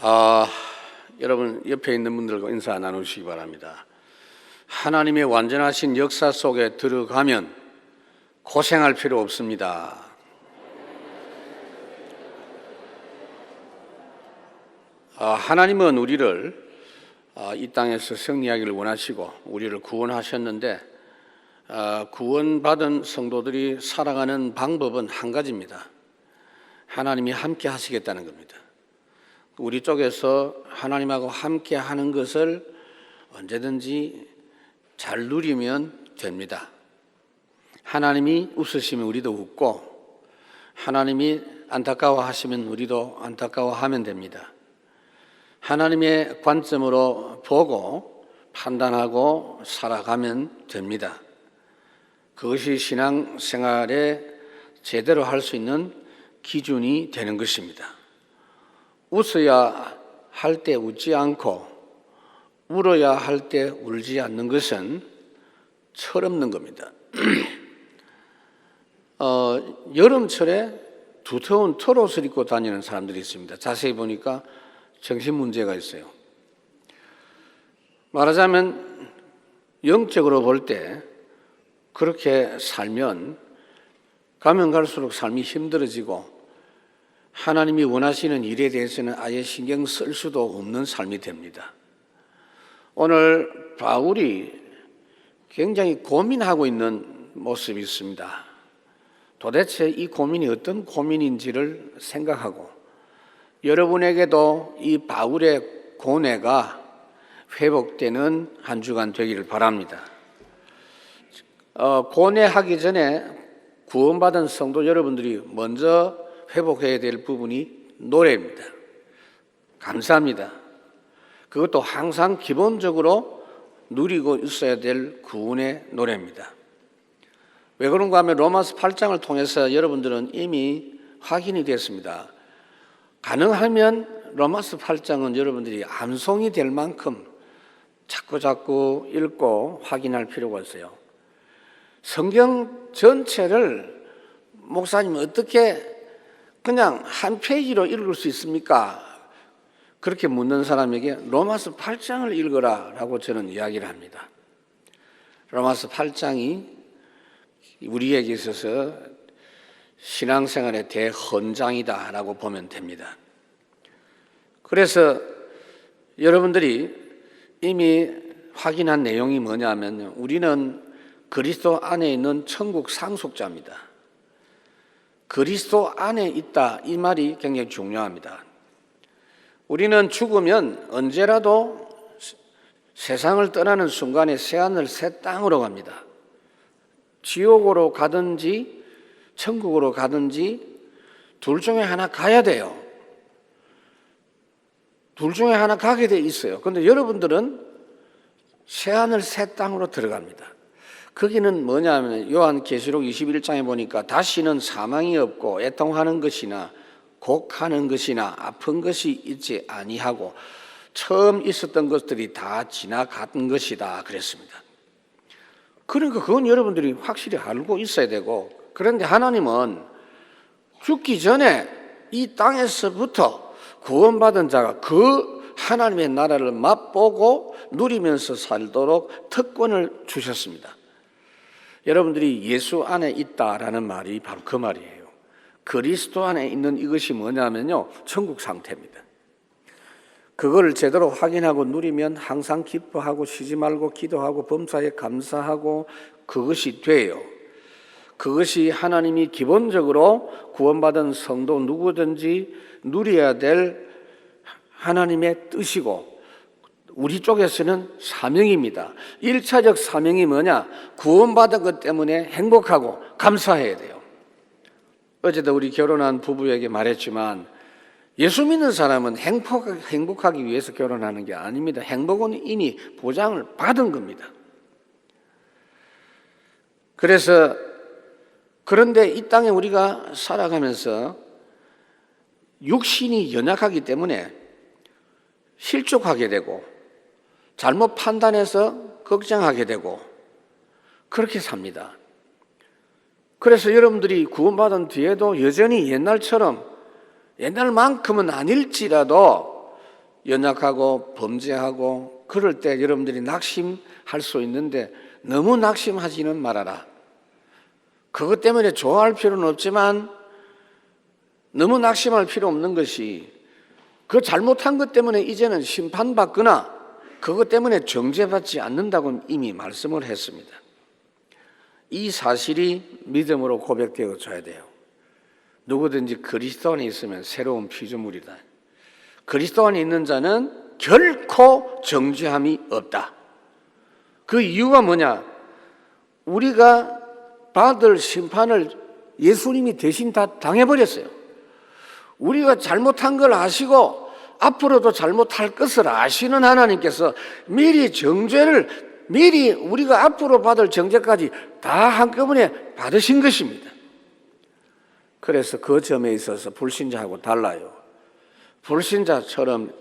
아, 여러분 옆에 있는 분들과 인사 나누시기 바랍니다. 하나님의 완전하신 역사 속에 들어가면 고생할 필요 없습니다. 하나님은 우리를 이 땅에서 승리하기를 원하시고 우리를 구원하셨는데 구원받은 성도들이 살아가는 방법은 한 가지입니다. 하나님이 함께 하시겠다는 겁니다. 우리 쪽에서 하나님하고 함께 하는 것을 언제든지 잘 누리면 됩니다. 하나님이 웃으시면 우리도 웃고 하나님이 안타까워하시면 우리도 안타까워하면 됩니다. 하나님의 관점으로 보고 판단하고 살아가면 됩니다. 그것이 신앙생활에 제대로 할 수 있는 기준이 되는 것입니다. 웃어야 할 때 웃지 않고 울어야 할 때 울지 않는 것은 철없는 겁니다. 여름철에 두터운 털옷을 입고 다니는 사람들이 있습니다. 자세히 보니까 정신 문제가 있어요. 말하자면 영적으로 볼 때 그렇게 살면 가면 갈수록 삶이 힘들어지고 하나님이 원하시는 일에 대해서는 아예 신경 쓸 수도 없는 삶이 됩니다. 오늘 바울이 굉장히 고민하고 있는 모습이 있습니다. 도대체 이 고민이 어떤 고민인지를 생각하고 여러분에게도 이 바울의 고뇌가 회복되는 한 주간 되기를 바랍니다. 고뇌하기 전에 구원받은 성도 여러분들이 먼저 회복해야 될 부분이 노래입니다. 감사합니다. 그것도 항상 기본적으로 누리고 있어야 될 구원의 노래입니다. 왜 그런가 하면 로마서 8장을 통해서 여러분들은 이미 확인이 됐습니다. 가능하면 로마서 8장은 여러분들이 암송이 될 만큼 자꾸 읽고 확인할 필요가 있어요. 성경 전체를 목사님 어떻게 그냥 한 페이지로 읽을 수 있습니까? 그렇게 묻는 사람에게 로마서 8장을 읽어라 라고 저는 이야기를 합니다. 로마서 8장이 우리에게 있어서 신앙생활의 대헌장이다 라고 보면 됩니다. 그래서 여러분들이 이미 확인한 내용이 뭐냐면 우리는 그리스도 안에 있는 천국 상속자입니다. 그리스도 안에 있다 이 말이 굉장히 중요합니다. 우리는 죽으면 언제라도 세상을 떠나는 순간에 새하늘 새 땅으로 갑니다. 지옥으로 가든지 천국으로 가든지 둘 중에 하나 가야 돼요. 둘 중에 하나 가게 돼 있어요. 그런데 여러분들은 새하늘 새 땅으로 들어갑니다. 거기는 뭐냐면 요한계시록 21장에 보니까 다시는 사망이 없고 애통하는 것이나 곡하는 것이나 아픈 것이 있지 아니하고 처음 있었던 것들이 다 지나간 것이다 그랬습니다. 그러니까 그건 여러분들이 확실히 알고 있어야 되고, 그런데 하나님은 죽기 전에 이 땅에서부터 구원받은 자가 그 하나님의 나라를 맛보고 누리면서 살도록 특권을 주셨습니다. 여러분들이 예수 안에 있다라는 말이 바로 그 말이에요. 그리스도 안에 있는 이것이 뭐냐면요, 천국 상태입니다. 그걸 제대로 확인하고 누리면 항상 기뻐하고 쉬지 말고 기도하고 범사에 감사하고 그것이 돼요. 그것이 하나님이 기본적으로 구원받은 성도 누구든지 누려야 될 하나님의 뜻이고 우리 쪽에서는 사명입니다. 1차적 사명이 뭐냐? 구원받은 것 때문에 행복하고 감사해야 돼요. 어제도 우리 결혼한 부부에게 말했지만 예수 믿는 사람은 행복하기 위해서 결혼하는 게 아닙니다. 행복은 이미 보장을 받은 겁니다. 그런데 이 땅에 우리가 살아가면서 육신이 연약하기 때문에 실족하게 되고 잘못 판단해서 걱정하게 되고 그렇게 삽니다. 그래서 여러분들이 구원받은 뒤에도 여전히 옛날만큼은 아닐지라도 연약하고 범죄하고 그럴 때 여러분들이 낙심할 수 있는데 너무 낙심하지는 말아라. 그것 때문에 좋아할 필요는 없지만 너무 낙심할 필요 없는 것이 그 잘못한 것 때문에 이제는 심판받거나 그것 때문에 정죄받지 않는다고 이미 말씀을 했습니다. 이 사실이 믿음으로 고백되어져야 돼요. 누구든지 그리스도 안에 있으면 새로운 피조물이다. 그리스도 안에 있는 자는 결코 정죄함이 없다. 그 이유가 뭐냐? 우리가 받을 심판을 예수님이 대신 다 당해버렸어요. 우리가 잘못한 걸 아시고 앞으로도 잘못할 것을 아시는 하나님께서 미리 우리가 앞으로 받을 정죄까지 다 한꺼번에 받으신 것입니다. 그래서 그 점에 있어서 불신자하고 달라요. 불신자처럼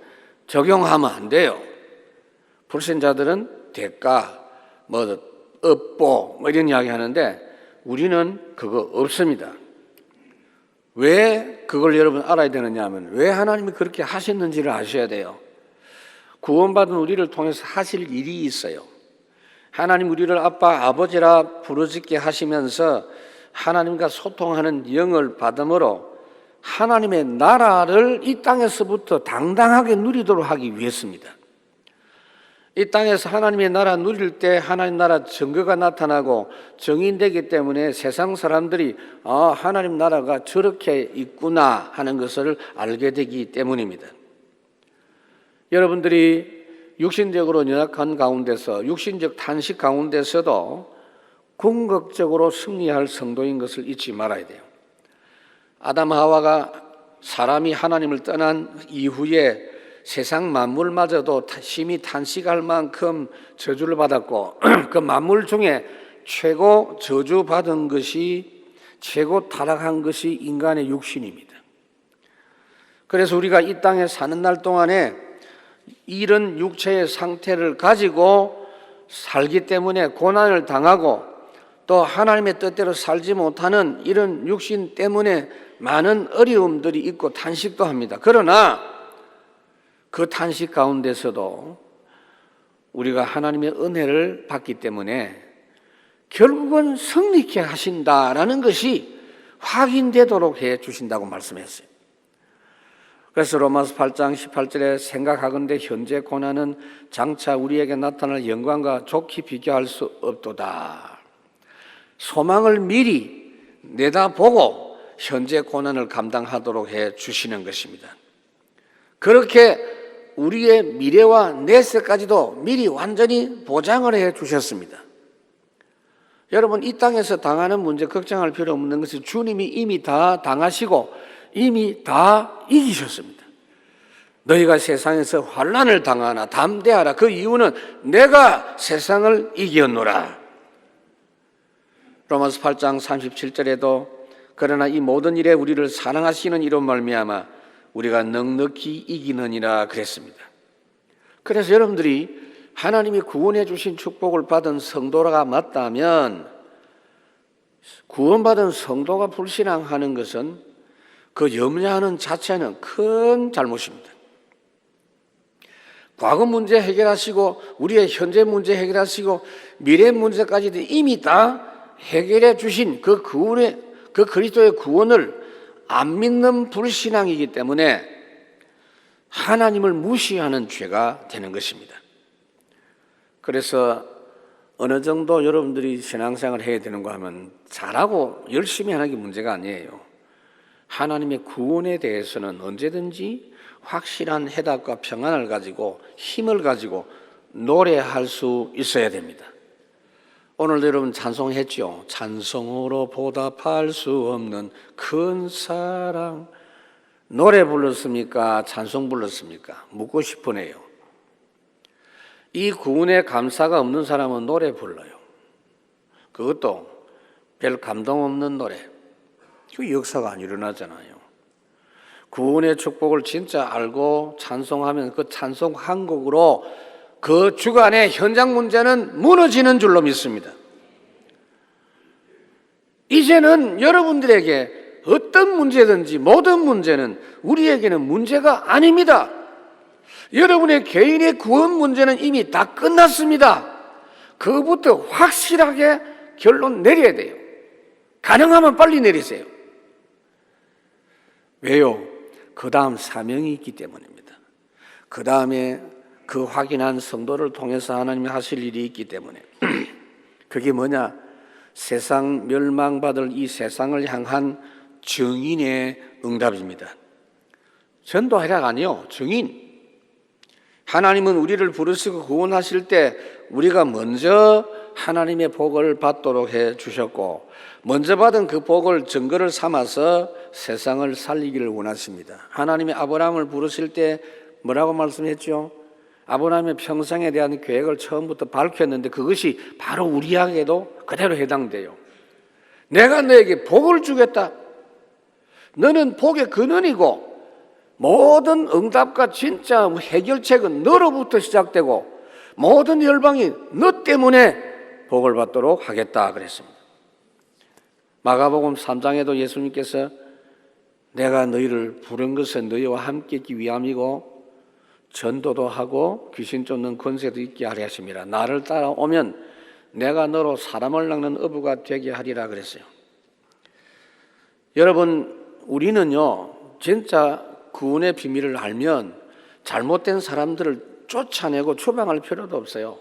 적용하면 안 돼요. 불신자들은 대가, 업보 이런 이야기 하는데 우리는 그거 없습니다. 왜 그걸 여러분 알아야 되느냐 하면 왜 하나님이 그렇게 하셨는지를 아셔야 돼요. 구원받은 우리를 통해서 하실 일이 있어요. 하나님 우리를 아빠, 아버지라 부르짖게 하시면서 하나님과 소통하는 영을 받음으로 하나님의 나라를 이 땅에서부터 당당하게 누리도록 하기 위해서입니다. 이 땅에서 하나님의 나라 누릴 때 하나님 나라 증거가 나타나고 정인되기 때문에 세상 사람들이 하나님 나라가 저렇게 있구나 하는 것을 알게 되기 때문입니다. 여러분들이 육신적으로 연약한 가운데서 육신적 탄식 가운데서도 궁극적으로 승리할 성도인 것을 잊지 말아야 돼요. 아담 하와가 사람이 하나님을 떠난 이후에 세상 만물마저도 심히 탄식할 만큼 저주를 받았고 그 만물 중에 최고 저주받은 것이 최고 타락한 것이 인간의 육신입니다. 그래서 우리가 이 땅에 사는 날 동안에 이런 육체의 상태를 가지고 살기 때문에 고난을 당하고 또 하나님의 뜻대로 살지 못하는 이런 육신 때문에 많은 어려움들이 있고 탄식도 합니다. 그러나 그 탄식 가운데서도 우리가 하나님의 은혜를 받기 때문에 결국은 승리케 하신다라는 것이 확인되도록 해 주신다고 말씀했어요. 그래서 로마서 8장 18절에 생각하건대 현재 고난은 장차 우리에게 나타날 영광과 좋게 비교할 수 없도다. 소망을 미리 내다보고 현재 고난을 감당하도록 해 주시는 것입니다. 그렇게 우리의 미래와 내세까지도 미리 완전히 보장을 해 주셨습니다. 여러분, 이 땅에서 당하는 문제 걱정할 필요 없는 것이 주님이 이미 다 당하시고 이미 다 이기셨습니다. 너희가 세상에서 환난을 당하나 담대하라. 그 이유는 내가 세상을 이겼노라. 로마서 8장 37절에도 그러나 이 모든 일에 우리를 사랑하시는 이로 말미암아 우리가 넉넉히 이기느니라 그랬습니다. 그래서 여러분들이 하나님이 구원해 주신 축복을 받은 성도가 맞다면 구원받은 성도가 불신앙하는 것은 그 염려하는 자체는 큰 잘못입니다. 과거 문제 해결하시고 우리의 현재 문제 해결하시고 미래 문제까지도 이미 다 해결해 주신 그 그리스도의 구원을 안 믿는 불신앙이기 때문에 하나님을 무시하는 죄가 되는 것입니다. 그래서 어느 정도 여러분들이 신앙생활을 해야 되는가 하면 잘하고 열심히 하는 게 문제가 아니에요. 하나님의 구원에 대해서는 언제든지 확실한 해답과 평안을 가지고 힘을 가지고 노래할 수 있어야 됩니다. 오늘도 여러분 찬송했죠. 찬송으로 보답할 수 없는 큰 사랑. 노래 불렀습니까? 찬송 불렀습니까? 묻고 싶으네요. 이 구원에 감사가 없는 사람은 노래 불러요. 그것도 별 감동 없는 노래. 그 역사가 안 일어나잖아요. 구원의 축복을 진짜 알고 찬송하면 그 찬송 한 곡으로 그 주간의 현장 문제는 무너지는 줄로 믿습니다. 이제는 여러분들에게 어떤 문제든지 모든 문제는 우리에게는 문제가 아닙니다. 여러분의 개인의 구원 문제는 이미 다 끝났습니다. 그것부터 확실하게 결론 내려야 돼요. 가능하면 빨리 내리세요. 왜요? 그 다음 사명이 있기 때문입니다. 그 다음에 그 확인한 성도를 통해서 하나님이 하실 일이 있기 때문에 그게 뭐냐? 세상 멸망받을 이 세상을 향한 증인의 응답입니다. 전도하라가 아니요, 증인. 하나님은 우리를 부르시고 구원하실 때 우리가 먼저 하나님의 복을 받도록 해 주셨고, 먼저 받은 그 복을 증거를 삼아서 세상을 살리기를 원하십니다. 하나님이 아브라함을 부르실 때 뭐라고 말씀했죠? 아브라함의 평생에 대한 계획을 처음부터 밝혔는데 그것이 바로 우리에게도 그대로 해당돼요. 내가 너에게 복을 주겠다. 너는 복의 근원이고 모든 응답과 진짜 해결책은 너로부터 시작되고 모든 열방이 너 때문에 복을 받도록 하겠다 그랬습니다. 마가복음 3장에도 예수님께서 내가 너희를 부른 것은 너희와 함께 있기 위함이고 전도도 하고 귀신 쫓는 권세도 있게 하려 하심이라. 나를 따라오면 내가 너로 사람을 낚는 어부가 되게 하리라 그랬어요. 여러분, 우리는요 진짜 구원의 비밀을 알면 잘못된 사람들을 쫓아내고 추방할 필요도 없어요.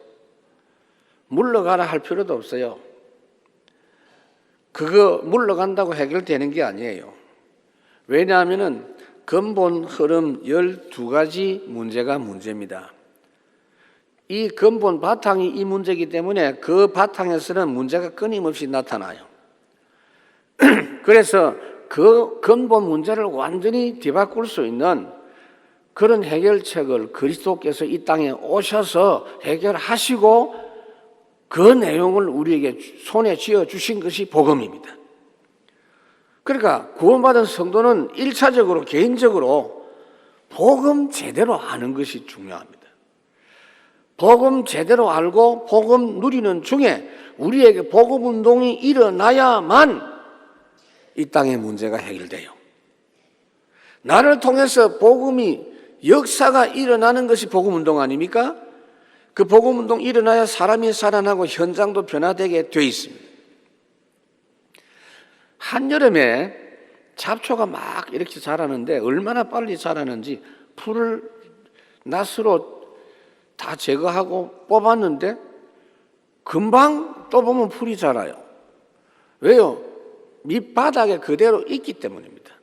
물러가라 할 필요도 없어요. 그거 물러간다고 해결되는 게 아니에요. 왜냐하면 근본 흐름 12가지 문제가 문제입니다. 이 근본 바탕이 이 문제이기 때문에 그 바탕에서는 문제가 끊임없이 나타나요. 그래서 그 근본 문제를 완전히 뒤바꿀 수 있는 그런 해결책을 그리스도께서 이 땅에 오셔서 해결하시고 그 내용을 우리에게 손에 쥐어 주신 것이 복음입니다. 그러니까 구원받은 성도는 1차적으로 개인적으로 복음 제대로 아는 것이 중요합니다. 복음 제대로 알고 복음 누리는 중에 우리에게 복음 운동이 일어나야만 이 땅의 문제가 해결돼요. 나를 통해서 복음이 역사가 일어나는 것이 복음 운동 아닙니까? 그 복음 운동 일어나야 사람이 살아나고 현장도 변화되게 돼 있습니다. 한여름에 잡초가 막 이렇게 자라는데 얼마나 빨리 자라는지 풀을 낫으로 다 제거하고 뽑았는데 금방 또 보면 풀이 자라요. 왜요? 밑바닥에 그대로 있기 때문입니다.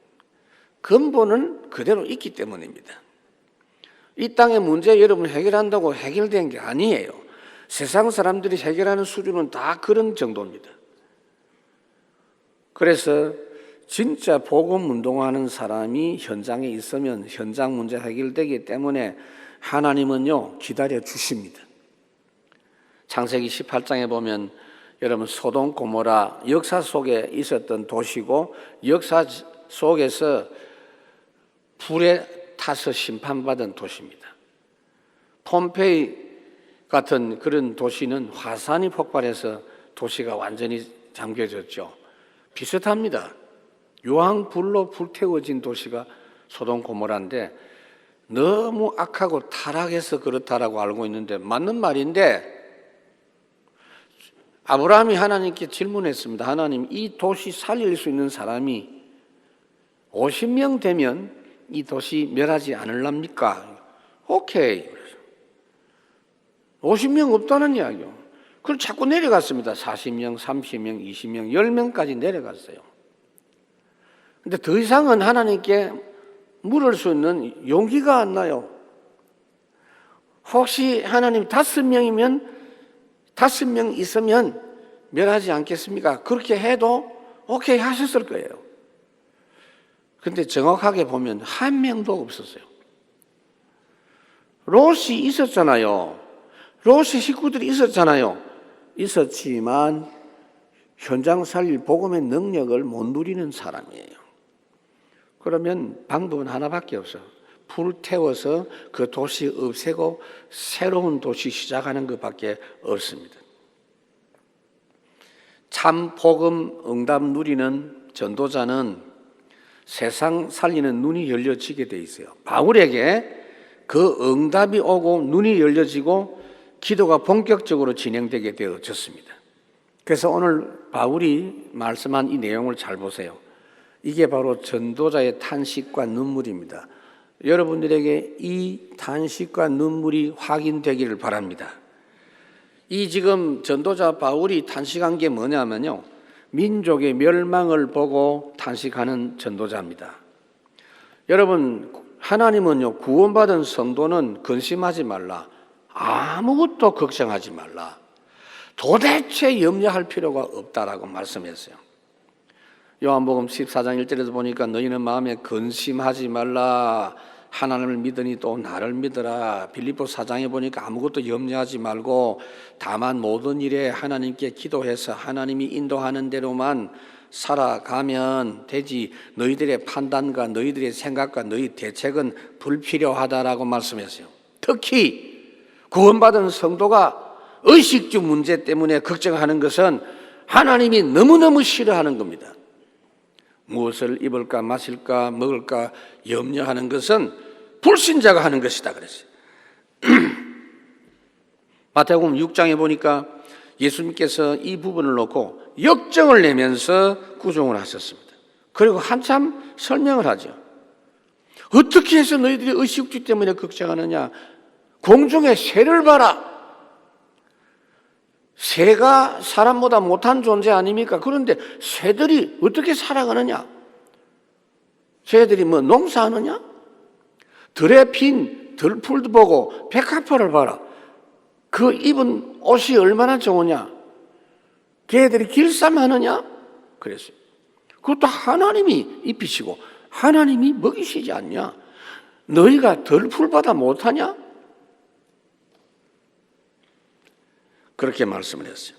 근본은 그대로 있기 때문입니다. 이 땅의 문제 여러분 해결한다고 해결된 게 아니에요. 세상 사람들이 해결하는 수준은 다 그런 정도입니다. 그래서 진짜 복음 운동하는 사람이 현장에 있으면 현장 문제 해결되기 때문에 하나님은요 기다려 주십니다. 창세기 18장에 보면 여러분 소돔 고모라 역사 속에 있었던 도시고 역사 속에서 불에 타서 심판받은 도시입니다. 폼페이 같은 그런 도시는 화산이 폭발해서 도시가 완전히 잠겨졌죠. 비슷합니다. 유황불로 불태워진 도시가 소돔 고모라인데 너무 악하고 타락해서 그렇다라고 알고 있는데 맞는 말인데 아브라함이 하나님께 질문했습니다. 하나님, 이 도시 살릴 수 있는 사람이 50명 되면 이 도시 멸하지 않을랍니까? 오케이. 50명 없다는 이야기요. 그럼 자꾸 내려갔습니다. 40명, 30명, 20명, 10명까지 내려갔어요. 근데 더 이상은 하나님께 물을 수 있는 용기가 안 나요. 혹시 하나님 5명이면 5명 있으면 멸하지 않겠습니까? 그렇게 해도 오케이 하셨을 거예요. 근데 정확하게 보면 한 명도 없었어요. 롯이 있었잖아요. 롯의 식구들이 있었잖아요. 있었지만 현장 살릴 복음의 능력을 못 누리는 사람이에요. 그러면 방법은 하나밖에 없어요. 불 태워서 그 도시 없애고 새로운 도시 시작하는 것밖에 없습니다. 참 복음 응답 누리는 전도자는 세상 살리는 눈이 열려지게 돼 있어요. 바울에게 그 응답이 오고 눈이 열려지고 기도가 본격적으로 진행되게 되어졌습니다. 그래서 오늘 바울이 말씀한 이 내용을 잘 보세요. 이게 바로 전도자의 탄식과 눈물입니다. 여러분들에게 이 탄식과 눈물이 확인되기를 바랍니다. 이 지금 전도자 바울이 탄식한 게 뭐냐면요, 민족의 멸망을 보고 탄식하는 전도자입니다. 여러분, 하나님은요, 구원받은 성도는 근심하지 말라, 아무것도 걱정하지 말라, 도대체 염려할 필요가 없다라고 말씀했어요. 요한복음 14장 1절에서 보니까 너희는 마음에 근심하지 말라, 하나님을 믿으니 또 나를 믿어라. 빌립보 4장에 보니까 아무것도 염려하지 말고 다만 모든 일에 하나님께 기도해서 하나님이 인도하는 대로만 살아가면 되지, 너희들의 판단과 너희들의 생각과 너희 대책은 불필요하다라고 말씀했어요. 특히 구원받은 성도가 의식주 문제 때문에 걱정하는 것은 하나님이 너무너무 싫어하는 겁니다. 무엇을 입을까 마실까 먹을까 염려하는 것은 불신자가 하는 것이다 그랬어요. 마태복음 6장에 보니까 예수님께서 이 부분을 놓고 역정을 내면서 구종을 하셨습니다. 그리고 한참 설명을 하죠. 어떻게 해서 너희들이 의식주 때문에 걱정하느냐? 공중의 새를 봐라. 새가 사람보다 못한 존재 아닙니까? 그런데 새들이 어떻게 살아가느냐? 새들이 뭐 농사하느냐? 들에 핀 들풀도 보고 백합화를 봐라. 그 입은 옷이 얼마나 좋으냐? 걔들이 길쌈하느냐? 그랬어요. 그것도 하나님이 입히시고 하나님이 먹이시지 않냐? 너희가 들풀보다 못하냐? 그렇게 말씀을 했어요.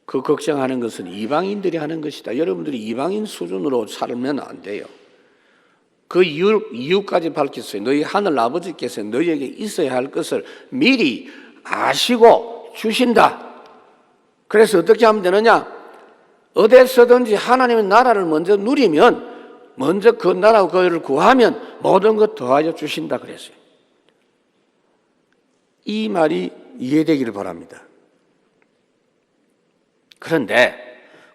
그 걱정하는 것은 이방인들이 하는 것이다. 여러분들이 이방인 수준으로 살면 안 돼요. 그 이유까지 밝혔어요. 너희 하늘 아버지께서 너희에게 있어야 할 것을 미리 아시고 주신다. 그래서 어떻게 하면 되느냐? 어디서든지 하나님의 나라를 먼저 누리면, 먼저 그 나라와 그를 구하면 모든 것 더하여 주신다 그랬어요. 이 말이 이해되기를 바랍니다. 그런데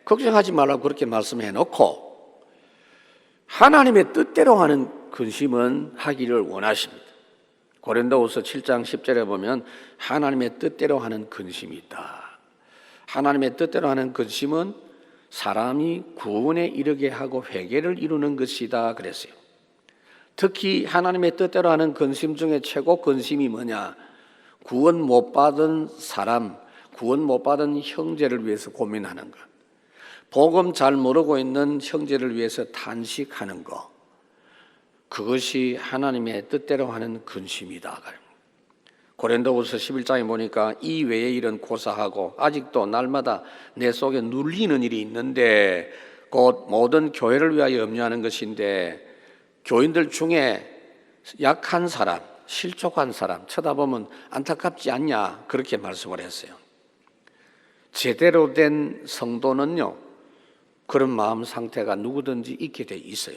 걱정하지 말라고 그렇게 말씀해 놓고 하나님의 뜻대로 하는 근심은 하기를 원하십니다. 고린도후서 7장 10절에 보면 하나님의 뜻대로 하는 근심이 있다. 하나님의 뜻대로 하는 근심은 사람이 구원에 이르게 하고 회개를 이루는 것이다 그랬어요. 특히 하나님의 뜻대로 하는 근심 중에 최고 근심이 뭐냐? 구원 못 받은 사람, 구원 못 받은 형제를 위해서 고민하는 것, 복음 잘 모르고 있는 형제를 위해서 탄식하는 것, 그것이 하나님의 뜻대로 하는 근심이다. 고린도후서 11장에 보니까 이 외의 일은 고사하고 아직도 날마다 내 속에 눌리는 일이 있는데 곧 모든 교회를 위하여 염려하는 것인데, 교인들 중에 약한 사람, 실족한 사람 쳐다보면 안타깝지 않냐? 그렇게 말씀을 했어요. 제대로 된 성도는요, 그런 마음 상태가 누구든지 있게 돼 있어요.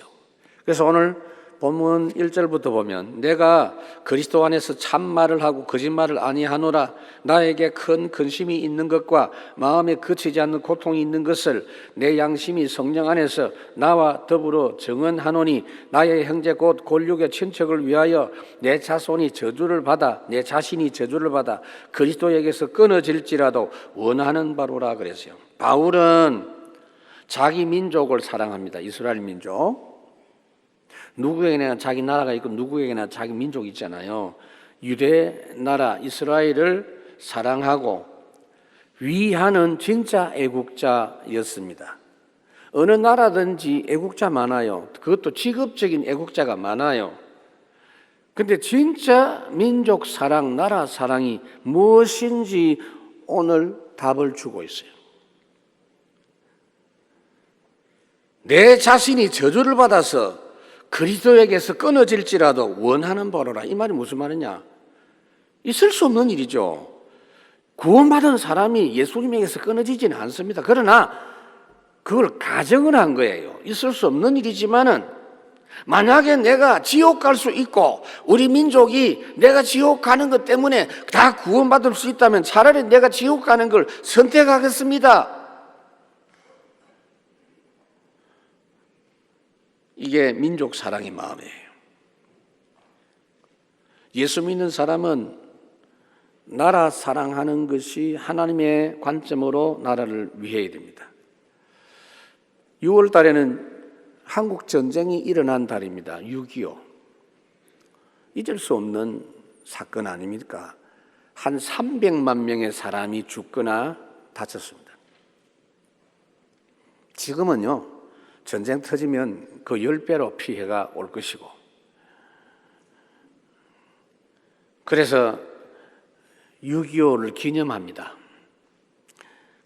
그래서 오늘 본문 1절부터 보면 내가 그리스도 안에서 참말을 하고 거짓말을 아니하노라, 나에게 큰 근심이 있는 것과 마음에 그치지 않는 고통이 있는 것을 내 양심이 성령 안에서 나와 더불어 증언하노니, 나의 형제 곧 골육의 친척을 위하여 내 자손이 저주를 받아 내 자신이 저주를 받아 그리스도에게서 끊어질지라도 원하는 바로라 그랬어요. 바울은 자기 민족을 사랑합니다. 이스라엘 민족. 누구에게나 자기 나라가 있고 누구에게나 자기 민족이 있잖아요. 유대 나라 이스라엘을 사랑하고 위하는 진짜 애국자였습니다. 어느 나라든지 애국자 많아요. 그것도 직업적인 애국자가 많아요. 근데 진짜 민족 사랑, 나라 사랑이 무엇인지 오늘 답을 주고 있어요. 내 자신이 저주를 받아서 그리스도에게서 끊어질지라도 원하는 바로라. 이 말이 무슨 말이냐? 있을 수 없는 일이죠. 구원받은 사람이 예수님에게서 끊어지지는 않습니다. 그러나 그걸 가정을 한 거예요. 있을 수 없는 일이지만은 만약에 내가 지옥 갈 수 있고 우리 민족이 내가 지옥 가는 것 때문에 다 구원받을 수 있다면 차라리 내가 지옥 가는 걸 선택하겠습니다. 이게 민족 사랑의 마음이에요. 예수 믿는 사람은 나라 사랑하는 것이 하나님의 관점으로 나라를 위해야 됩니다. 6월 달에는 한국 전쟁이 일어난 달입니다. 6.25. 잊을 수 없는 사건 아닙니까? 한 300만 명의 사람이 죽거나 다쳤습니다. 지금은요, 전쟁 터지면 그 10배로 피해가 올 것이고, 그래서 6.25를 기념합니다.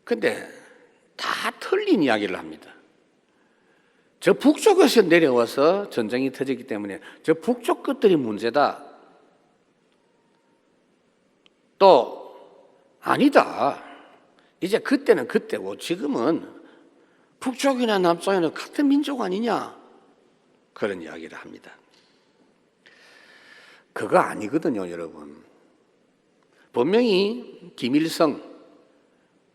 근데 다 틀린 이야기를 합니다. 저 북쪽에서 내려와서 전쟁이 터졌기 때문에 저 북쪽 것들이 문제다. 또 아니다. 이제 그때는 그때고 지금은 북쪽이나 남쪽이나 같은 민족 아니냐. 그런 이야기를 합니다. 그거 아니거든요, 여러분. 분명히 김일성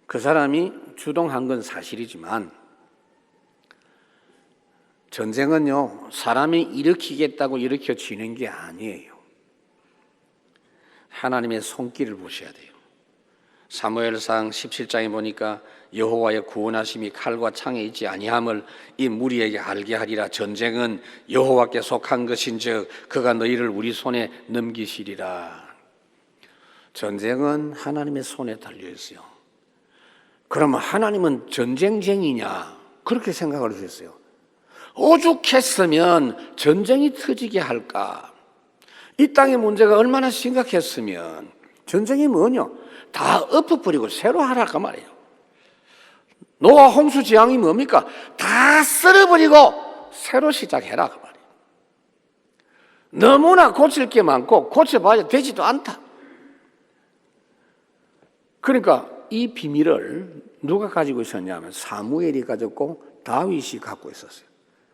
그 사람이 주동한 건 사실이지만 전쟁은요, 사람이 일으키겠다고 일으켜지는 게 아니에요. 하나님의 손길을 보셔야 돼요. 사무엘상 17장에 보니까 여호와의 구원하심이 칼과 창에 있지 아니함을 이 무리에게 알게 하리라. 전쟁은 여호와께 속한 것인즉 그가 너희를 우리 손에 넘기시리라. 전쟁은 하나님의 손에 달려 있어요. 그러면 하나님은 전쟁쟁이냐? 그렇게 생각을 하셨어요. 오죽했으면 전쟁이 터지게 할까? 이 땅의 문제가 얼마나 심각했으면 전쟁이 뭐냐? 다 엎어버리고 새로 하랄까 말이에요. 노아 홍수 재앙이 뭡니까? 다 쓸어버리고 새로 시작해라 그 말이에요. 너무나 고칠 게 많고 고쳐봐야 되지도 않다. 그러니까 이 비밀을 누가 가지고 있었냐면 사무엘이 가졌고 다윗이 갖고 있었어요.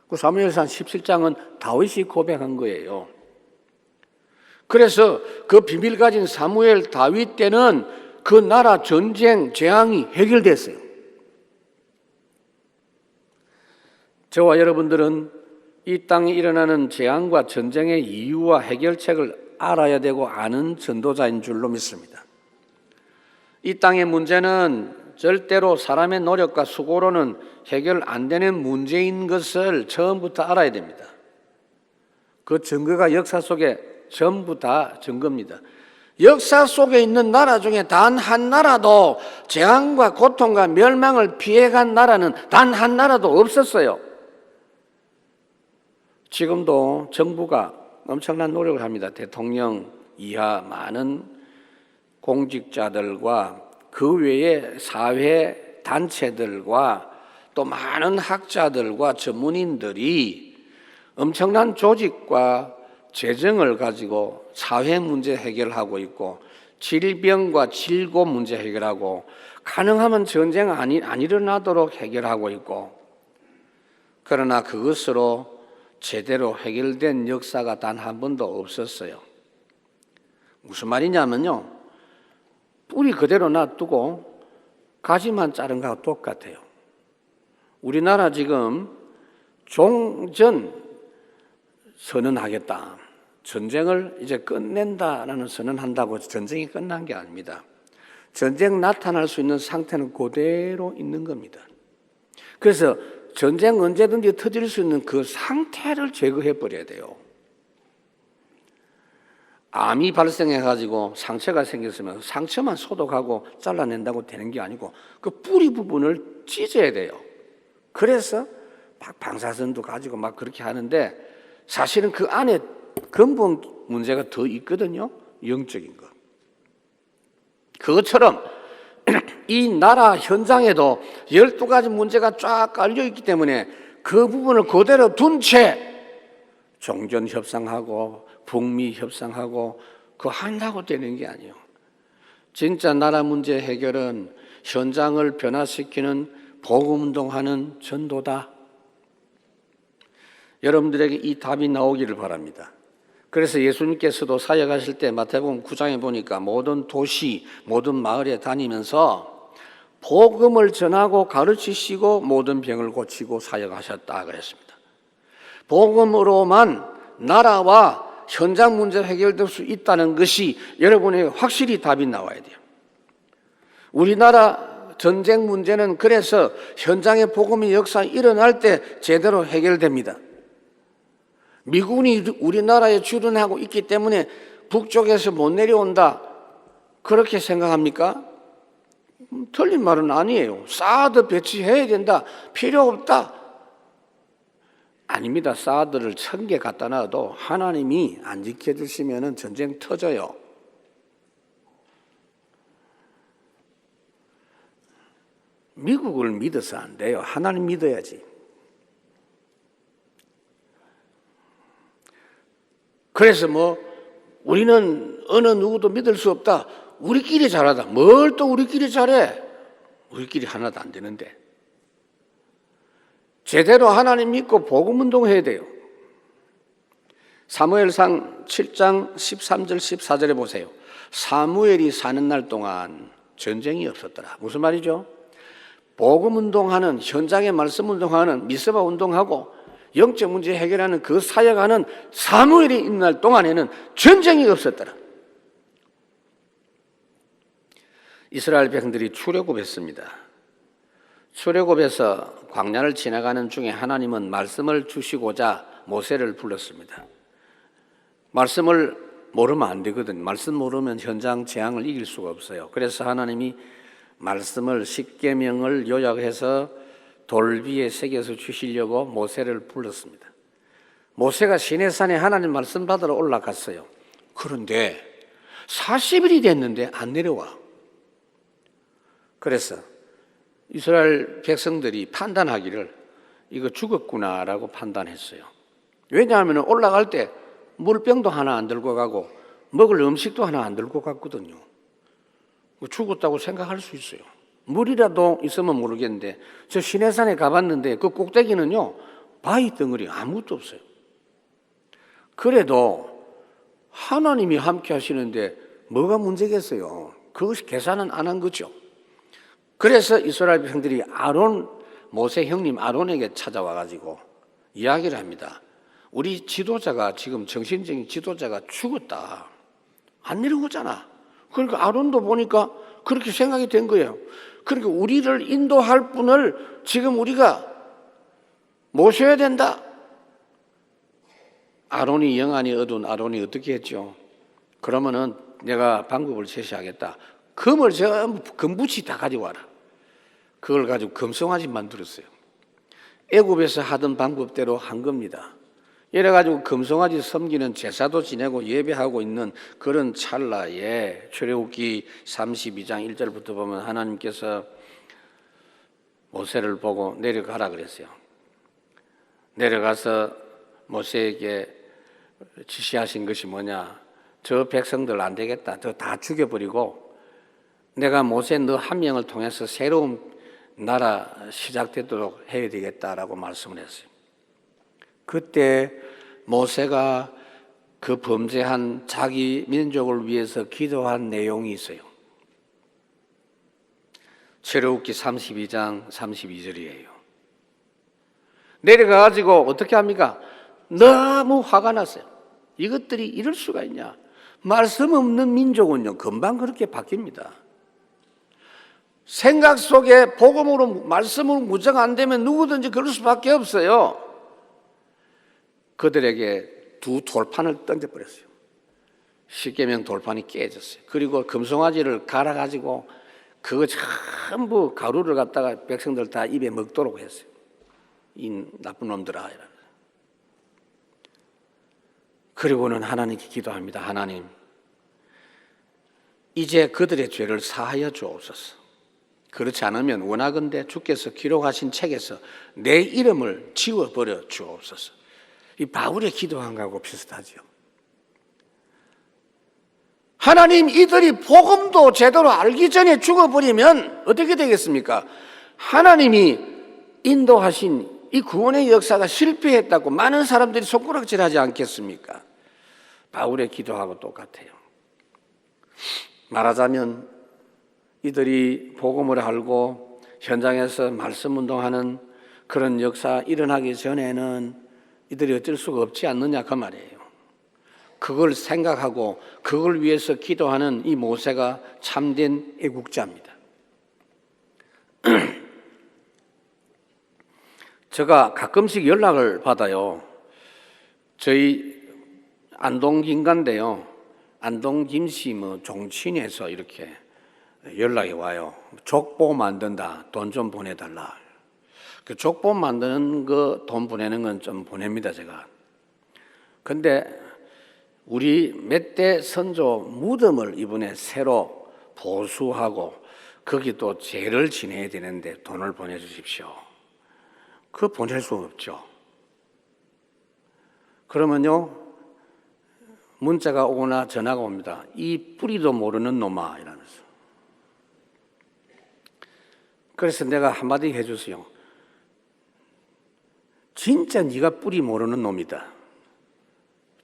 그 사무엘상 17장은 다윗이 고백한 거예요. 그래서 그 비밀 가진 사무엘 다윗 때는 그 나라 전쟁 재앙이 해결됐어요. 저와 여러분들은 이 땅에 일어나는 재앙과 전쟁의 이유와 해결책을 알아야 되고 아는 전도자인 줄로 믿습니다. 이 땅의 문제는 절대로 사람의 노력과 수고로는 해결 안 되는 문제인 것을 처음부터 알아야 됩니다. 그 증거가 역사 속에 전부 다 증거입니다. 역사 속에 있는 나라 중에 단 한 나라도 재앙과 고통과 멸망을 피해간 나라는 단 한 나라도 없었어요. 지금도 정부가 엄청난 노력을 합니다. 대통령 이하 많은 공직자들과 그 외에 사회 단체들과 또 많은 학자들과 전문인들이 엄청난 조직과 재정을 가지고 사회 문제 해결하고 있고 질병과 질고 문제 해결하고 가능하면 전쟁 안 일어나도록 해결하고 있고, 그러나 그것으로 제대로 해결된 역사가 단 한 번도 없었어요. 무슨 말이냐면요, 뿌리 그대로 놔두고 가지만 자른 거하고 똑같아요. 우리나라 지금 종전 선언하겠다, 전쟁을 이제 끝낸다라는 선언한다고 전쟁이 끝난 게 아닙니다. 전쟁 나타날 수 있는 상태는 그대로 있는 겁니다. 그래서 전쟁 언제든지 터질 수 있는 그 상태를 제거해 버려야 돼요. 암이 발생해가지고 상처가 생겼으면 상처만 소독하고 잘라낸다고 되는 게 아니고 그 뿌리 부분을 찢어야 돼요. 그래서 막 방사선도 가지고 막 그렇게 하는데 사실은 그 안에 근본 문제가 더 있거든요. 영적인 것. 그것처럼 이 나라 현장에도 12가지 문제가 쫙 깔려있기 때문에 그 부분을 그대로 둔 채 종전 협상하고 북미 협상하고 그거 한다고 되는 게 아니에요. 진짜 나라 문제 해결은 현장을 변화시키는 복음운동하는 전도다. 여러분들에게 이 답이 나오기를 바랍니다. 그래서 예수님께서도 사역하실 때 마태복음 9장에 보니까 모든 도시, 모든 마을에 다니면서 복음을 전하고 가르치시고 모든 병을 고치고 사역하셨다 그랬습니다. 복음으로만 나라와 현장 문제 해결될 수 있다는 것이 여러분에게 확실히 답이 나와야 돼요. 우리나라 전쟁 문제는 그래서 현장에 복음의 역사 일어날 때 제대로 해결됩니다. 미군이 우리나라에 주둔하고 있기 때문에 북쪽에서 못 내려온다 그렇게 생각합니까? 틀린 말은 아니에요. 사드 배치해야 된다, 필요 없다. 아닙니다. 사드를 1000개 갖다 놔도 하나님이 안 지켜주시면 전쟁 터져요. 미국을 믿어서 안 돼요. 하나님 믿어야지. 그래서 우리는 어느 누구도 믿을 수 없다. 우리끼리 잘하다. 뭘 또 우리끼리 잘해? 우리끼리 하나도 안 되는데. 제대로 하나님 믿고 복음 운동해야 돼요. 사무엘상 7장 13절 14절에 보세요. 사무엘이 사는 날 동안 전쟁이 없었더라. 무슨 말이죠? 복음 운동하는, 현장의 말씀 운동하는, 미스바 운동하고 영적 문제 해결하는 그 사역하는 사무엘이 있는 날 동안에는 전쟁이 없었더라. 이스라엘 백성들이 출애굽했습니다. 출애굽에서 광야를 지나가는 중에 하나님은 말씀을 주시고자 모세를 불렀습니다. 말씀을 모르면 안 되거든요. 말씀 모르면 현장 재앙을 이길 수가 없어요. 그래서 하나님이 말씀을 십계명을 요약해서 돌 위에 새겨서 주시려고 모세를 불렀습니다. 모세가 시내산에 하나님 말씀 받으러 올라갔어요. 그런데 40일이 됐는데 안 내려와. 그래서 이스라엘 백성들이 판단하기를 이거 죽었구나라고 판단했어요. 왜냐하면 올라갈 때 물병도 하나 안 들고 가고 먹을 음식도 하나 안 들고 갔거든요. 죽었다고 생각할 수 있어요. 물이라도 있으면 모르겠는데 저 시내산에 가봤는데 그 꼭대기는요 바위 덩어리 아무것도 없어요. 그래도 하나님이 함께 하시는데 뭐가 문제겠어요. 그것이 계산은 안 한 거죠. 그래서 이스라엘 백성들이 모세 형님 아론에게 찾아와 가지고 이야기를 합니다. 우리 지도자가 지금 정신적인 지도자가 죽었다. 안 내려오잖아. 그러니까 아론도 보니까 그렇게 생각이 된 거예요. 그러니까 우리를 인도할 분을 지금 우리가 모셔야 된다. 아론이 영안이 어두운 아론이 어떻게 했죠? 그러면은 내가 방법을 제시하겠다. 금을 전부 금붙이 다 가져와라. 그걸 가지고 금송아지 만들었어요. 애굽에서 하던 방법대로 한 겁니다. 이래가지고 금송아지 섬기는 제사도 지내고 예배하고 있는 그런 찰나에 출애굽기 32장 1절부터 보면 하나님께서 모세를 보고 내려가라 그랬어요. 내려가서 모세에게 지시하신 것이 뭐냐? 저 백성들 안 되겠다. 저 다 죽여버리고 내가 모세 너 한 명을 통해서 새로운 나라 시작되도록 해야 되겠다라고 말씀을 했어요. 그때 모세가 그 범죄한 자기 민족을 위해서 기도한 내용이 있어요. 출애굽기 32장 32절이에요. 내려가가지고 어떻게 합니까? 너무 화가 났어요. 이것들이 이럴 수가 있냐? 말씀 없는 민족은요 금방 그렇게 바뀝니다. 생각 속에 복음으로 말씀으로 무장 안 되면 누구든지 그럴 수밖에 없어요. 그들에게 두 돌판을 던져버렸어요. 십계명 돌판이 깨졌어요. 그리고 금송아지를 갈아가지고 그거 전부 가루를 갖다가 백성들 다 입에 먹도록 했어요. 이 나쁜 놈들아 이러면서. 그리고는 하나님께 기도합니다. 하나님, 이제 그들의 죄를 사하여 주옵소서. 그렇지 않으면 원하건대 주께서 기록하신 책에서 내 이름을 지워버려 주옵소서. 이 바울의 기도한 거하고 비슷하죠. 하나님, 이들이 복음도 제대로 알기 전에 죽어버리면 어떻게 되겠습니까? 하나님이 인도하신 이 구원의 역사가 실패했다고 많은 사람들이 손가락질하지 않겠습니까? 바울의 기도하고 똑같아요. 말하자면 이들이 복음을 알고 현장에서 말씀 운동하는 그런 역사 일어나기 전에는 이들이 어쩔 수가 없지 않느냐 그 말이에요. 그걸 생각하고 그걸 위해서 기도하는 이 모세가 참된 애국자입니다. 제가 가끔씩 연락을 받아요. 저희 안동 김가인데요. 안동 김씨 종친에서 이렇게 연락이 와요. 족보 만든다. 돈 좀 보내달라. 그 족보 만드는 거 돈 보내는 건 좀 보냅니다, 제가. 근데 우리 몇 대 선조 무덤을 이번에 새로 보수하고 거기 또 제를 지내야 되는데 돈을 보내주십시오. 그거 보낼 수 없죠. 그러면요, 문자가 오거나 전화가 옵니다. 이 뿌리도 모르는 놈아 이러면서. 그래서 내가 한마디 해주세요. 진짜 네가 뿌리 모르는 놈이다.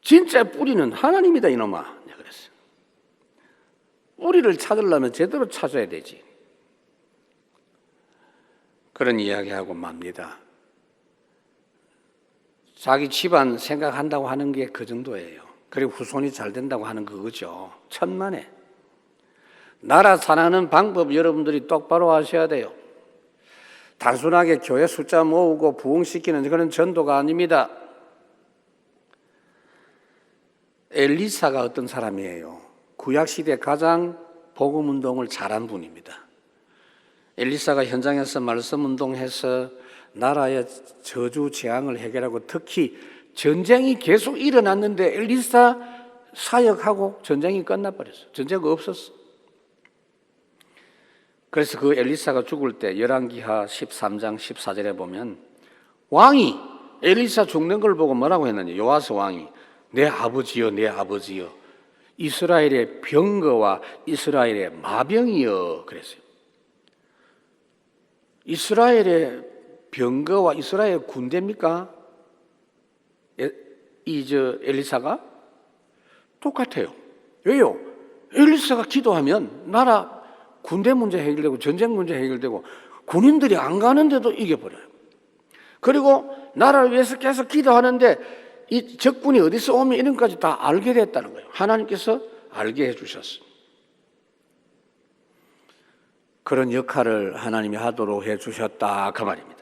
진짜 뿌리는 하나님이다 이놈아. 내가 그랬어요. 뿌리를 찾으려면 제대로 찾아야 되지. 그런 이야기하고 맙니다. 자기 집안 생각한다고 하는 게 그 정도예요. 그리고 후손이 잘 된다고 하는 그거죠. 천만에. 나라 살아가는 방법 여러분들이 똑바로 하셔야 돼요. 단순하게 교회 숫자 모으고 부흥시키는 그런 전도가 아닙니다. 엘리사가 어떤 사람이에요? 구약시대 가장 복음운동을 잘한 분입니다. 엘리사가 현장에서 말씀운동해서 나라의 저주 재앙을 해결하고 특히 전쟁이 계속 일어났는데 엘리사 사역하고 전쟁이 끝나버렸어요. 전쟁이 없었어. 그래서 그 엘리사가 죽을 때 열왕기하 13장 14절에 보면 왕이 엘리사 죽는 걸 보고 뭐라고 했느냐. 요아스 왕이 내 아버지여 내 아버지여 이스라엘의 병거와 이스라엘의 마병이여 그랬어요. 이스라엘의 병거와 이스라엘 군대입니까? 엘리사가? 똑같아요. 왜요? 엘리사가 기도하면 나라 군대 문제 해결되고 전쟁 문제 해결되고 군인들이 안 가는데도 이겨버려요. 그리고 나라를 위해서 계속 기도하는데 이 적군이 어디서 오면 이런 것까지 다 알게 됐다는 거예요. 하나님께서 알게 해주셨어요. 그런 역할을 하나님이 하도록 해주셨다 그 말입니다.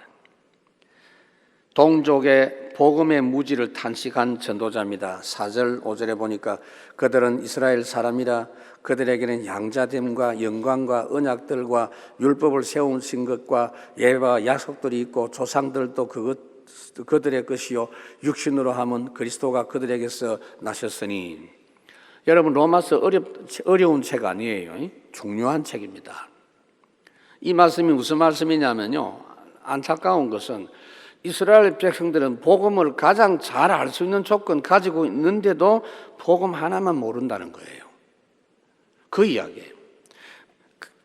동족의 복음의 무지를 탄식한 전도자입니다. 4절 5절에 보니까 그들은 이스라엘 사람이라 그들에게는 양자됨과 영광과 언약들과 율법을 세우신 것과 예와 약속들이 있고 조상들도 그들의 것이요 육신으로 하면 그리스도가 그들에게서 나셨으니. 여러분 로마서 어려운 책 아니에요. 중요한 책입니다. 이 말씀이 무슨 말씀이냐면요, 안타까운 것은 이스라엘 백성들은 복음을 가장 잘 알 수 있는 조건 가지고 있는데도 복음 하나만 모른다는 거예요. 그 이야기예요.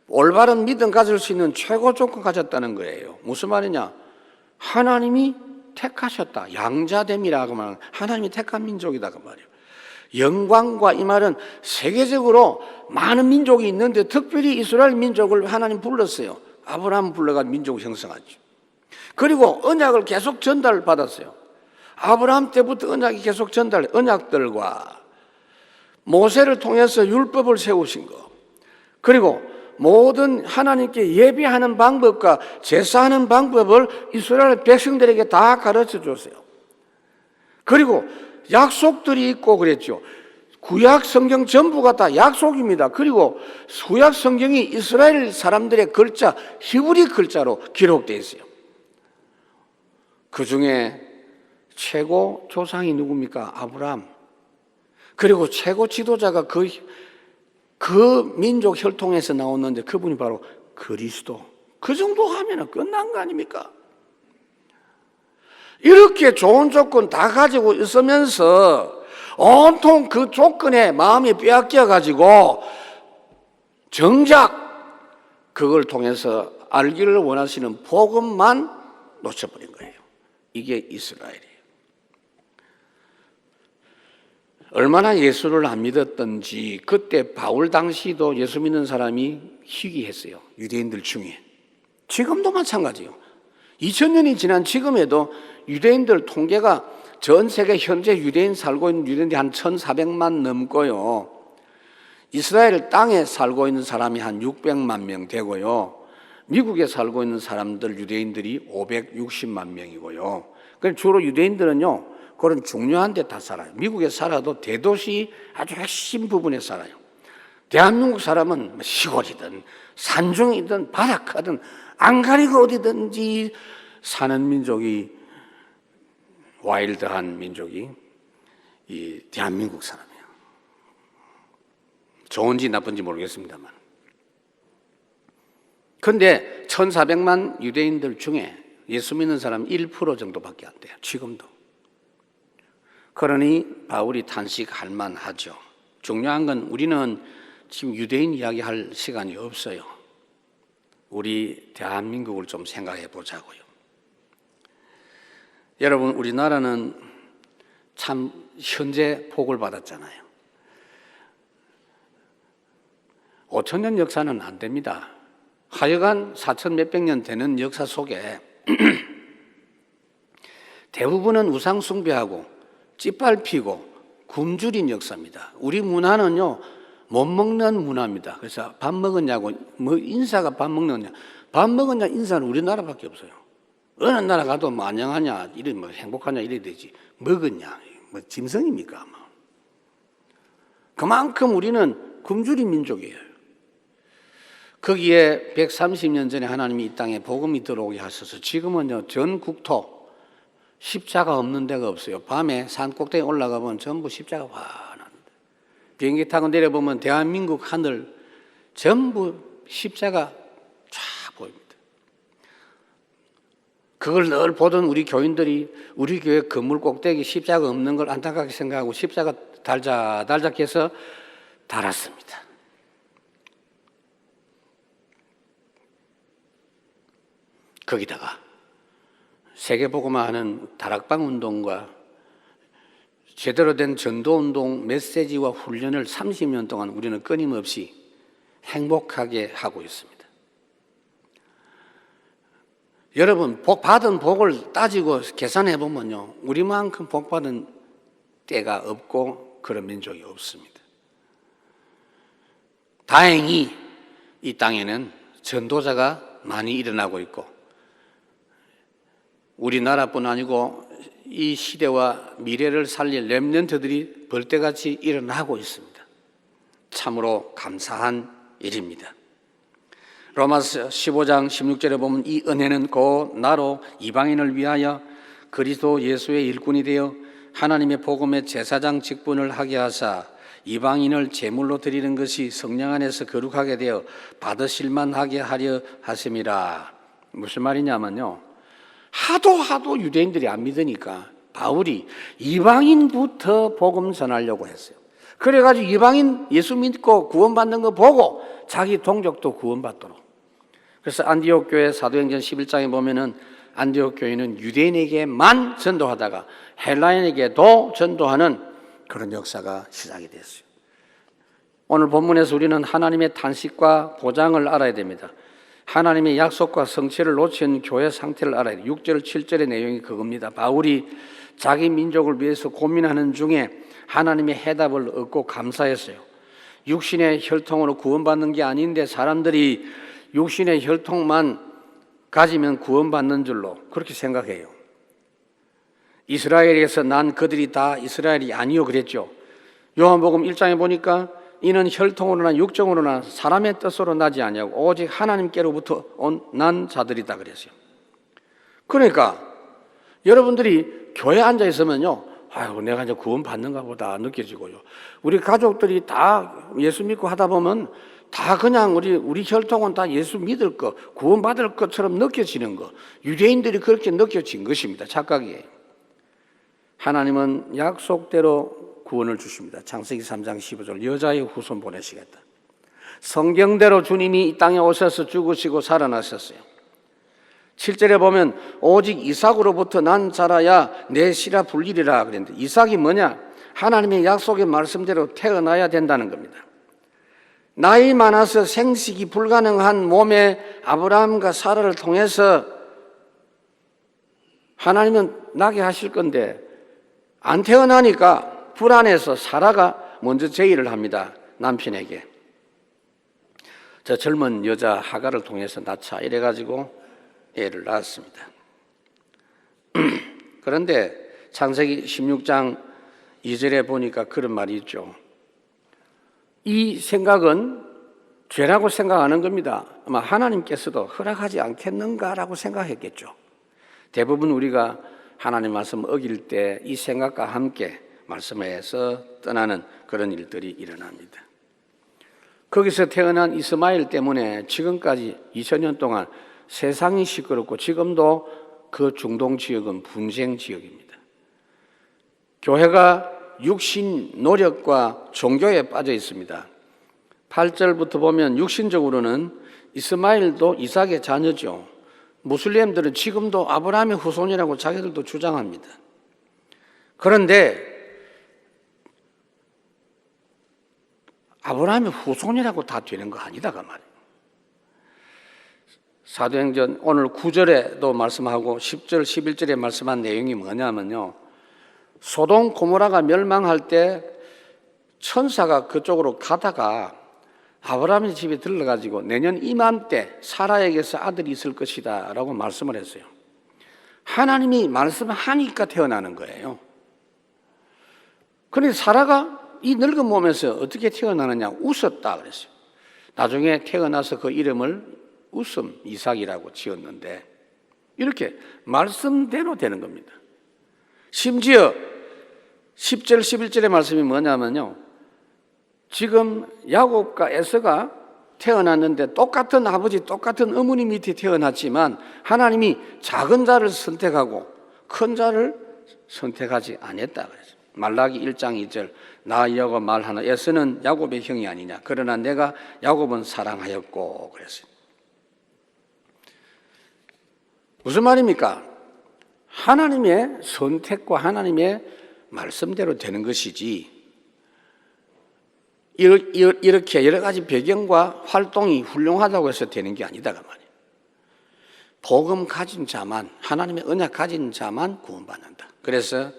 올바른 믿음 가질 수 있는 최고 조건 가졌다는 거예요. 무슨 말이냐? 하나님이 택하셨다. 양자됨이라고 말하는 하나님이 택한 민족이다 그 말이에요. 영광과 이 말은 세계적으로 많은 민족이 있는데 특별히 이스라엘 민족을 하나님 불렀어요. 아브라함 불러가지고 민족을 형성하죠. 그리고 언약을 계속 전달받았어요. 아브라함 때부터 언약이 계속 언약들과 모세를 통해서 율법을 세우신 것, 그리고 모든 하나님께 예배하는 방법과 제사하는 방법을 이스라엘 백성들에게 다 가르쳐 줬어요. 그리고 약속들이 있고 그랬죠. 구약 성경 전부가 다 약속입니다. 그리고 구약 성경이 이스라엘 사람들의 글자, 히브리 글자로 기록되어 있어요. 그 중에 최고 조상이 누굽니까? 아브라함. 그리고 최고 지도자가 그 민족 혈통에서 나오는데 그분이 바로 그리스도. 그 정도 하면 끝난 거 아닙니까? 이렇게 좋은 조건 다 가지고 있으면서 온통 그 조건에 마음이 빼앗겨 가지고 정작 그걸 통해서 알기를 원하시는 복음만 놓쳐버린 거예요. 이게 이스라엘이에요. 얼마나 예수를 안 믿었던지 그때 바울 당시도 예수 믿는 사람이 희귀했어요. 유대인들 중에. 지금도 마찬가지예요. 2000년이 지난 지금에도 유대인들 통계가 전 세계 현재 유대인 살고 있는 유대인들이 한 1,400만 넘고요. 이스라엘 땅에 살고 있는 사람이 한 600만 명 되고요. 미국에 살고 있는 사람들 유대인들이 560만 명이고요. 그러니까 주로 유대인들은요, 그런 중요한 데 다 살아요. 미국에 살아도 대도시 아주 핵심 부분에 살아요. 대한민국 사람은 시골이든 산중이든 바닷가든 안 가리고 어디든지 사는 민족이, 와일드한 민족이 이 대한민국 사람이에요. 좋은지 나쁜지 모르겠습니다만. 그런데 1,400만 유대인들 중에 예수 믿는 사람 1% 정도밖에 안 돼요. 지금도. 그러니 바울이 탄식할 만하죠. 중요한 건 우리는 지금 유대인 이야기할 시간이 없어요. 우리 대한민국을 좀 생각해 보자고요. 여러분, 우리나라는 참 현재 복을 받았잖아요. 5,000년 역사는 안 됩니다. 하여간 4,000 몇백 년 되는 역사 속에 대부분은 우상 숭배하고 찌빨피고 굶주린 역사입니다. 우리 문화는요, 못 먹는 문화입니다. 그래서 밥 먹었냐고, 뭐 인사가 밥 먹느냐, 밥 먹었냐 인사는 우리나라밖에 없어요. 어느 나라 가도 뭐 안녕하냐, 이래 뭐 행복하냐 이래 되지. 먹었냐, 뭐 짐승입니까? 뭐. 그만큼 우리는 굶주린 민족이에요. 거기에 130년 전에 하나님이 이 땅에 복음이 들어오게 하셔서 지금은요, 전 국토 십자가 없는 데가 없어요. 밤에 산 꼭대기 올라가 보면 전부 십자가 환합니다. 비행기 타고 내려보면 대한민국 하늘 전부 십자가 쫙 보입니다. 그걸 늘 보던 우리 교인들이 우리 교회 건물 꼭대기 십자가 없는 걸 안타깝게 생각하고 십자가 달자 해서 달았습니다. 거기다가 세계복음화 하는 다락방 운동과 제대로 된 전도운동 메시지와 훈련을 30년 동안 우리는 끊임없이 행복하게 하고 있습니다. 여러분, 받은 복을 따지고 계산해 보면요, 우리만큼 복받은 때가 없고 그런 민족이 없습니다. 다행히 이 땅에는 전도자가 많이 일어나고 있고 우리나라뿐 아니고 이 시대와 미래를 살릴 렘넌트들이 벌떼같이 일어나고 있습니다. 참으로 감사한 일입니다. 로마서 15장 16절에 보면 이 은혜는 곧 나로 이방인을 위하여 그리스도 예수의 일꾼이 되어 하나님의 복음의 제사장 직분을 하게 하사 이방인을 제물로 드리는 것이 성령 안에서 거룩하게 되어 받으실 만하게 하려 하심이라. 무슨 말이냐면요, 하도 유대인들이 안 믿으니까 바울이 이방인부터 복음 전하려고 했어요. 그래가지고 이방인 예수 믿고 구원받는 거 보고 자기 동족도 구원받도록. 그래서 안디옥 교회 사도행전 11장에 보면은 안디옥 교회는 유대인에게만 전도하다가 헬라인에게도 전도하는 그런 역사가 시작이 됐어요. 오늘 본문에서 우리는 하나님의 탄식과 보장을 알아야 됩니다. 하나님의 약속과 성취를 놓친 교회 상태를 알아야 돼요. 6절, 7절의 내용이 그겁니다. 바울이 자기 민족을 위해서 고민하는 중에 하나님의 해답을 얻고 감사했어요. 육신의 혈통으로 구원받는 게 아닌데 사람들이 육신의 혈통만 가지면 구원받는 줄로 그렇게 생각해요. 이스라엘에서 난 그들이 다 이스라엘이 아니요 그랬죠. 요한복음 1장에 보니까 이는 혈통으로나 육정으로나 사람의 뜻으로 나지 아니하고 오직 하나님께로부터 난 자들이다 그랬어요. 그러니까 여러분들이 교회에 앉아 있으면요, 아이고 내가 이제 구원 받는가 보다 느껴지고요. 우리 가족들이 다 예수 믿고 하다 보면 다 그냥 우리 혈통은 다 예수 믿을 것, 구원 받을 것처럼 느껴지는 것. 유대인들이 그렇게 느껴진 것입니다. 착각이에요. 하나님은 약속대로 구원을 주십니다. 창세기 3장 15절 여자의 후손 보내시겠다. 성경대로 주님이 이 땅에 오셔서 죽으시고 살아나셨어요. 7절에 보면 오직 이삭으로부터 난 자라야 내 씨라 불리리라 그랬는데, 이삭이 뭐냐? 하나님의 약속의 말씀대로 태어나야 된다는 겁니다. 나이 많아서 생식이 불가능한 몸의 아브라함과 사라를 통해서 하나님은 나게 하실 건데 안 태어나니까 불안해서 사라가 먼저 제의를 합니다. 남편에게. 저 젊은 여자 하가를 통해서 낳자 이래가지고 애를 낳았습니다. 그런데 창세기 16장 2절에 보니까 그런 말이 있죠. 이 생각은 죄라고 생각하는 겁니다. 아마 하나님께서도 허락하지 않겠는가라고 생각했겠죠. 대부분 우리가 하나님 말씀 어길 때 이 생각과 함께 말씀에서 떠나는 그런 일들이 일어납니다. 거기서 태어난 이스마엘 때문에 지금까지 2000년 동안 세상이 시끄럽고 지금도 그 중동 지역은 분쟁 지역입니다. 교회가 육신 노력과 종교에 빠져 있습니다. 8절부터 보면 육신적으로는 이스마엘도 이삭의 자녀죠. 무슬림들은 지금도 아브라함의 후손이라고 자기들도 주장합니다. 그런데 아브라함의 후손이라고 다 되는 거 아니다가 말이에요. 사도행전 오늘 9절에도 말씀하고 10절, 11절에 말씀한 내용이 뭐냐면요. 소돔 고모라가 멸망할 때 천사가 그쪽으로 가다가 아브라함의 집에 들러가지고 내년 이맘때 사라에게서 아들이 있을 것이다 라고 말씀을 했어요. 하나님이 말씀하니까 태어나는 거예요. 그런데 사라가 이 늙은 몸에서 어떻게 태어나느냐 웃었다 그랬어요. 나중에 태어나서 그 이름을 웃음 이삭이라고 지었는데 이렇게 말씀대로 되는 겁니다. 심지어 10절 11절의 말씀이 뭐냐면요, 지금 야곱과 에서가 태어났는데 똑같은 아버지 똑같은 어머니 밑에 태어났지만 하나님이 작은 자를 선택하고 큰 자를 선택하지 않았다 그랬어요. 말라기 1장 2절 나 여호와 말하나 에서는 야곱의 형이 아니냐 그러나 내가 야곱은 사랑하였고 그랬어요. 무슨 말입니까? 하나님의 선택과 하나님의 말씀대로 되는 것이지 이렇게 여러 가지 배경과 활동이 훌륭하다고 해서 되는 게 아니다가 말이에요. 복음 가진 자만, 하나님의 언약 가진 자만 구원받는다. 그래서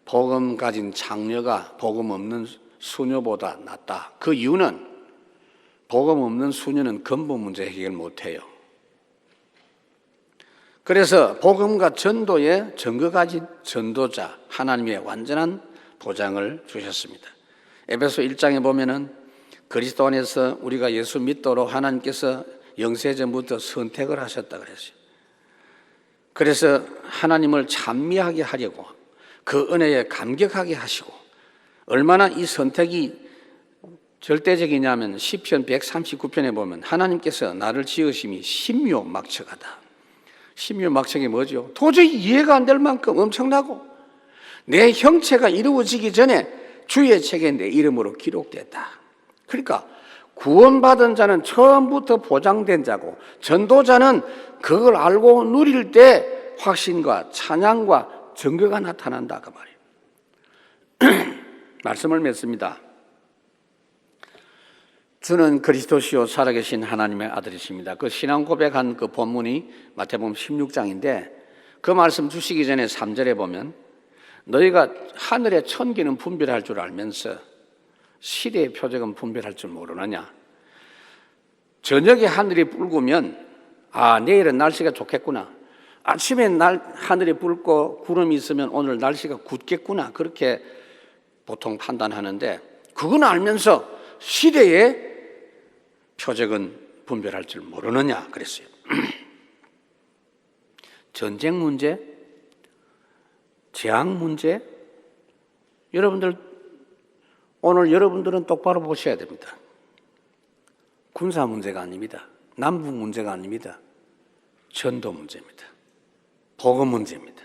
복음 가진 장녀가 복음 없는 수녀보다 낫다. 그 이유는 복음 없는 수녀는 근본 문제 해결 못해요. 그래서 복음과 전도의 증거 가진 전도자, 하나님의 완전한 보장을 주셨습니다. 에베소 1장에 보면은 그리스도 안에서 우리가 예수 믿도록 하나님께서 영세전부터 선택을 하셨다 그랬어요. 그래서 하나님을 찬미하게 하려고 그 은혜에 감격하게 하시고, 얼마나 이 선택이 절대적이냐면 시편 139편에 보면 하나님께서 나를 지으심이 신묘막측하다. 신묘막측이 뭐죠? 도저히 이해가 안 될 만큼 엄청나고 내 형체가 이루어지기 전에 주의 책에 내 이름으로 기록됐다. 그러니까 구원받은 자는 처음부터 보장된 자고 전도자는 그걸 알고 누릴 때 확신과 찬양과 증거가 나타난다 그 말이에요. 말씀을 맺습니다. 주는 그리스도시요 살아계신 하나님의 아들이십니다. 그 신앙 고백한 그 본문이 마태복음 16장인데 그 말씀 주시기 전에 3절에 보면 너희가 하늘의 천기는 분별할 줄 알면서 시대의 표적은 분별할 줄 모르느냐. 저녁에 하늘이 붉으면 내일은 날씨가 좋겠구나. 아침에 하늘이 붉고 구름이 있으면 오늘 날씨가 굳겠구나. 그렇게 보통 판단하는데 그건 알면서 시대의 표적은 분별할 줄 모르느냐 그랬어요. 전쟁 문제, 재앙 문제, 오늘 여러분들은 똑바로 보셔야 됩니다. 군사 문제가 아닙니다. 남북 문제가 아닙니다. 전도 문제입니다. 복음 문제입니다.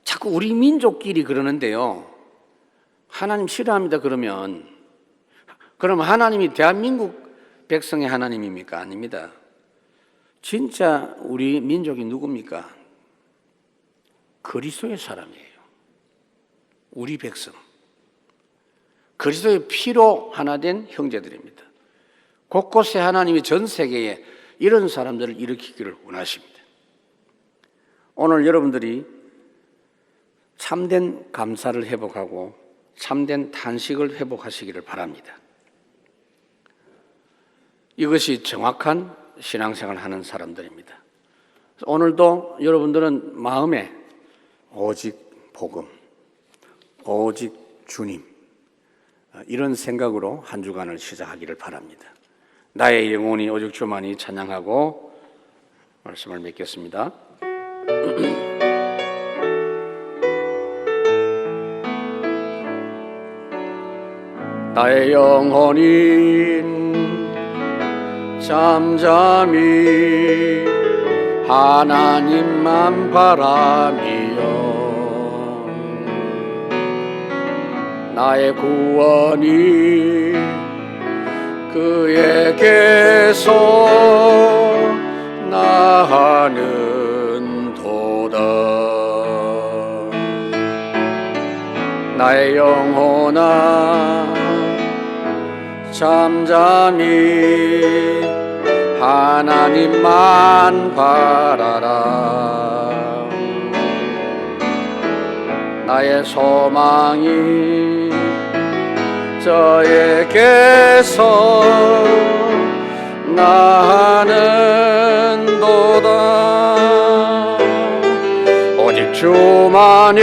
자꾸 우리 민족끼리 그러는데요. 하나님 싫어합니다 그러면 하나님이 대한민국 백성의 하나님입니까? 아닙니다. 진짜 우리 민족이 누굽니까? 그리스도의 사람이에요. 우리 백성. 그리스도의 피로 하나 된 형제들입니다. 곳곳에 하나님이 전 세계에 이런 사람들을 일으키기를 원하십니다. 오늘 여러분들이 참된 감사를 회복하고 참된 탄식을 회복하시기를 바랍니다. 이것이 정확한 신앙생활을 하는 사람들입니다. 오늘도 여러분들은 마음에 오직 복음, 오직 주님, 이런 생각으로 한 주간을 시작하기를 바랍니다. 나의 영혼이 오직 주만이 찬양하고 말씀을 맺겠습니다. 나의 영혼이 잠잠히 하나님만 바라며 나의 구원이 그에게서 나하는 도다. 나의 영혼아 잠잠히 하나님만 바라라. 나의 소망이 저에게서 나는 도다. 오직 주만이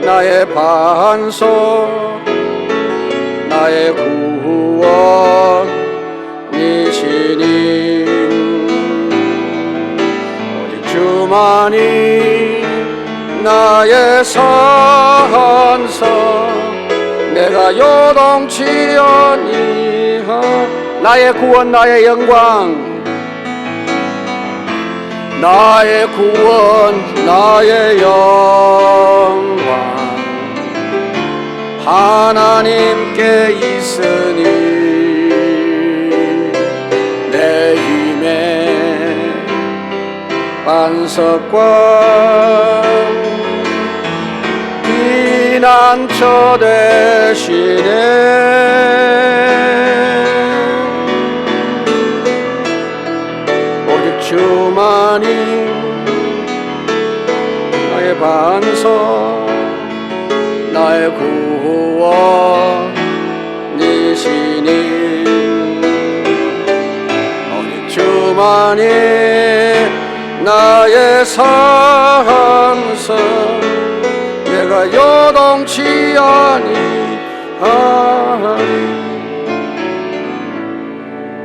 나의 반석, 나의 구원이시니 오직 주만이 나의 산성, 내가 요동치 아니하. 나의 구원, 나의 영광, 나의 구원, 나의 영광 하나님께 있으니 내 힘의 반석과 피난처 되시네. 오직 주만이 나의 반석, 나의 구원이시니 오직 주만이 나의 산성, 내가 요동치 아니하리.